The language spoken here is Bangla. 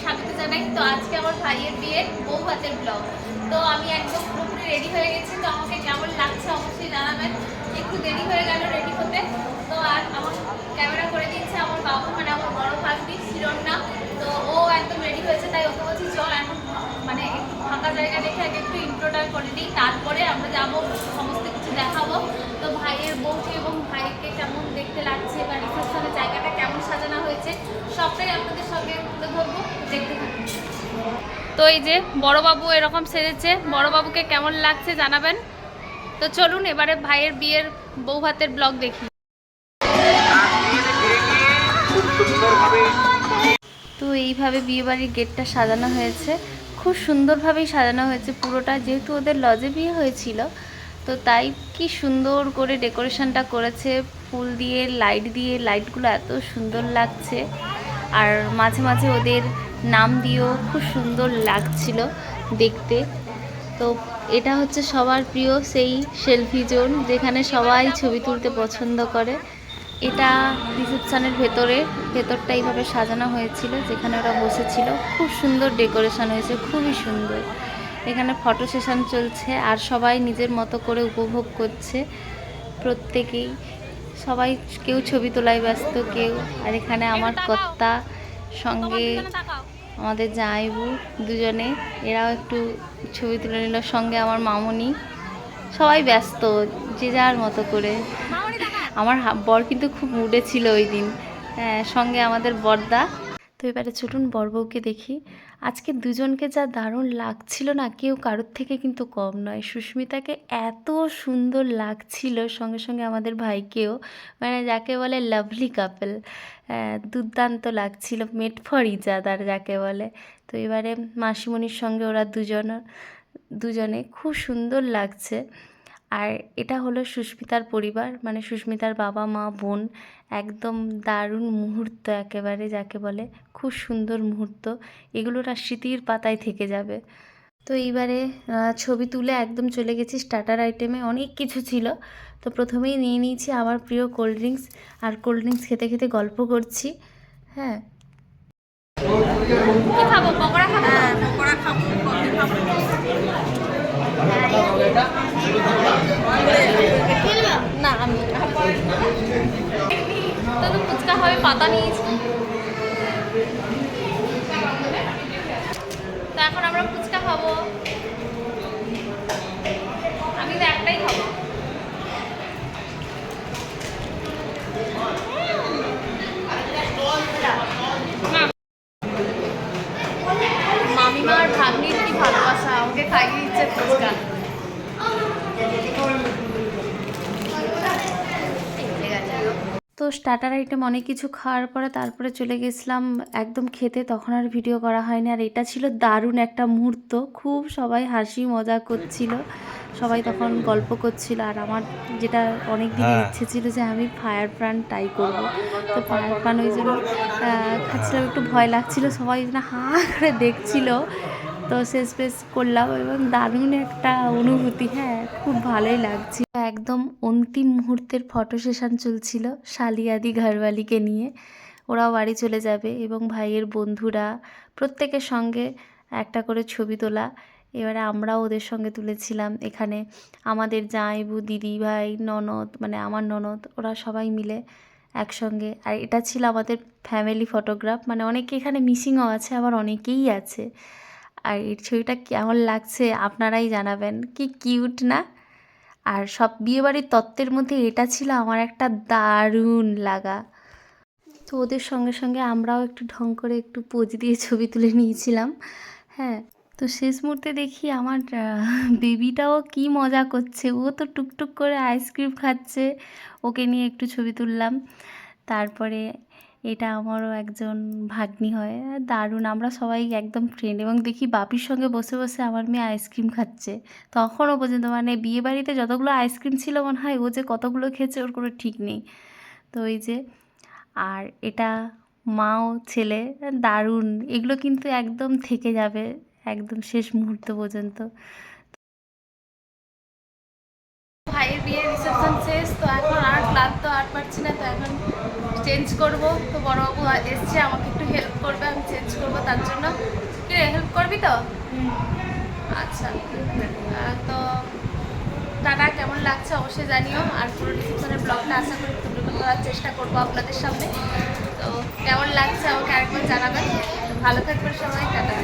স্বাগত জানাই। তো আজকে আমার ভাইয়ের বিয়ের বউ ভাতের ব্লগ। তো আমি একদম পুরোপুরি রেডি হয়ে গেছি। তো আমাকে কেমন লাগছে অবশ্যই জানাবেন। একটু দেরি হয়ে গেল রেডি হতে। তো আর আমার ক্যামেরা করে দিয়েছে আমার বাবু, মানে আমার বড় ভাগ্নি শিরন্না। তো ও একদম রেডি হয়েছে, তাই ওকে বলছি চল এখন মানে একটু ফাঁকা জায়গা দেখে আগে একটু ইন্ট্রোটা করে দিই, তারপরে আমরা যাবো, সমস্ত কিছু দেখাবো। তো ভাইয়ের বউকে এবং ভাইকে কেমন দেখতে লাগছে বা রিসেপশনের জায়গাটা কেমন সাজানো হয়েছে সবটাই আপনাদের সঙ্গে তুলে ধরবো, দেখতে থাকুন। তো এই যে বড়বাবু এরকম সেজেছে, বড়বাবুকে কেমন লাগছে জানাবেন। তো চলুন এবারে ভাইয়ের বিয়ের বউ ভাতের ব্লগ দেখি। তো এইভাবে বিয়েবাড়ির গেটটা সাজানো হয়েছে, খুব সুন্দরভাবেই সাজানো হয়েছে পুরোটা, যেহেতু ওদের লজে বিয়ে হয়েছিল। তো তাই কি সুন্দর করে ডেকোরেশনটা করেছে, ফুল দিয়ে লাইট দিয়ে, লাইটগুলো এত সুন্দর লাগছে। আর মাঝে মাঝে ওদের নাম দিয়েও খুব সুন্দর লাগছিল দেখতে। তো এটা হচ্ছে সবার প্রিয় সেই সেলফি জোন, যেখানে সবাই ছবি তুলতে পছন্দ করে। এটা রিসেপশনের ভেতরটা এইভাবে সাজানো হয়েছিল, যেখানে ওরা বসেছিল। খুব সুন্দর ডেকোরেশন হয়েছে, খুবই সুন্দর। এখানে ফটো সেশন চলছে আর সবাই নিজের মতো করে উপভোগ করছে প্রত্যেকেই। সবাই কেউ ছবি তোলায় ব্যস্ত, কেউ। আর এখানে আমার কর্তা সঙ্গে আমাদের জামাইবু দুজনে, এরাও একটু ছবি তুলে নিল, সঙ্গে আমার মামনি। সবাই ব্যস্ত যে যার মতো করে। আমার বর কিন্তু খুব মুডে ছিল ওই দিন, সঙ্গে আমাদের বরদা। তো এবারে চলুন বরবউকে দেখি। আজকে দুজনকে যা দারুণ লাগছিল না, কেউ কারোর থেকে কিন্তু কম নয়। সুস্মিতাকে এত সুন্দর লাগছিল, সঙ্গে সঙ্গে আমাদের ভাইকেও, মানে যাকে বলে লাভলি কাপল, দুর্দান্ত লাগছিল, মেড ফর ইচ আদার যাকে বলে। তো এবারে মাসিমণির সঙ্গে ওরা দুজনে খুব সুন্দর লাগছে। আর এটা হলো সুস্মিতার পরিবার, মানে সুস্মিতার বাবা মা বোন। একদম দারুণ মুহূর্ত একেবারে যাকে বলে, খুব সুন্দর মুহূর্ত। এগুলোর আর স্মৃতির পাতায় থেকে যাবে। তো এইবারে ছবি তুলে একদম চলে গেছি স্টার্টার আইটেমে। অনেক কিছু ছিল। তো প্রথমেই নিয়ে নিয়েছি আমার প্রিয় কোল্ড ড্রিঙ্কস, আর কোল্ড ড্রিঙ্কস খেতে খেতে গল্প করছি। হ্যাঁ, কি খাবো? পকোড়া খাবো? হ্যাঁ, পকোড়া খাবো, কফি খাবো। না আমি তো ফুচকা হবে, পাতা নিয়েছি। তো এখন আমরা ফুচকা খাবো। আমি তো একটাই খাবো। মামিমার ভাগ্নির কি ভালোবাসা, আমাকে খাইয়ে দিচ্ছে ফুচকা। তো স্টার্টার আইটেম অনেক কিছু খাওয়ার পরে তারপরে চলে গেছিলাম একদম খেতে, তখন আর ভিডিও করা হয়নি। আর এটা ছিল দারুণ একটা মুহূর্ত, খুব সবাই হাসি মজা করছিল, সবাই তখন গল্প করছিল। আর আমার যেটা অনেক দিনের ইচ্ছে ছিল যে আমি ফায়ার প্যান ট্রাই করব। তো ফায়ার প্যান ওই জন্য খাচ্ছিলাম, একটু ভয় লাগছিল, সবাই যেন হাঁ করে দেখছিল। তো শেষ পেশ করলাম এবং দারুণ একটা অনুভূতি, হ্যাঁ খুব ভালোই লাগছিল। একদম অন্তিম মুহূর্তের ফটো সেশন চলছিল শালিয়াদি ঘরওয়ালিকে নিয়ে। ওরাও বাড়ি চলে যাবে এবং ভাইয়ের বন্ধুরা প্রত্যেকের সঙ্গে একটা করে ছবি তোলা। এবারে আমরাও ওদের সঙ্গে তুলেছিলাম। এখানে আমাদের জামাইবু, দিদি ভাই, ননদ, মানে আমার ননদ, ওরা সবাই মিলে একসঙ্গে। আর এটা ছিল আমাদের ফ্যামিলি ফটোগ্রাফ, মানে অনেকে এখানে মিসিংও আছে, আবার অনেকেই আছে। আর এই ছবিটা কেমন লাগছে আপনারাই জানাবেন, কি কিউট না? আর সব বিয়েবাড়ির তত্ত্বের মধ্যে এটা ছিল আমার একটা দারুণ লাগা। তো ওদের সঙ্গে সঙ্গে আমরাও একটু ঢং করে একটু পোজ দিয়ে ছবি তুলে নিয়েছিলাম। হ্যাঁ, তো শেষ মুহূর্তে দেখি আমার বেবিটাও কি মজা করছে, ও তো টুকটুক করে আইসক্রিম খাচ্ছে, ওকে নিয়ে একটু ছবি তুললাম। তারপরে এটা আমারও একজন ভাগ্নি হয়, দারুণ, আমরা সবাই একদম ফ্রেন্ড। এবং দেখি বাপির সঙ্গে বসে বসে আমার মেয়ে আইসক্রিম খাচ্ছে তখনও পর্যন্ত, মানে বিয়েবাড়িতে যতগুলো আইসক্রিম ছিল মনে হয় ও যে কতগুলো খেয়েছে ওর কোনো ঠিক নেই। তো এই যে, আর এটা মাও ছেলে, দারুণ। এগুলো কিন্তু একদম থেকে যাবে একদম শেষ মুহূর্ত পর্যন্ত। ভাইয়ের বিয়ের রিসেপশন শেষ, তো এখন আর ক্লান্ত আর পারছি না, তো এখন চেঞ্জ করব। তো বড়বাবু এসছে, আমাকে একটু হেল্প করবে, আমি চেঞ্জ করব তার জন্য। কি রে, হেল্প করবি তো? আচ্ছা। তো টাটা, কেমন লাগছে অবশ্যই জানিও। আর পুরো রিসেপশনের ব্লগটা আশা করি তুলে ধরার চেষ্টা করবো আপনাদের সামনে। তো কেমন লাগছে আমাকে আরেকবার জানাবেন। ভালো থাকবেন সবাই, টাটা।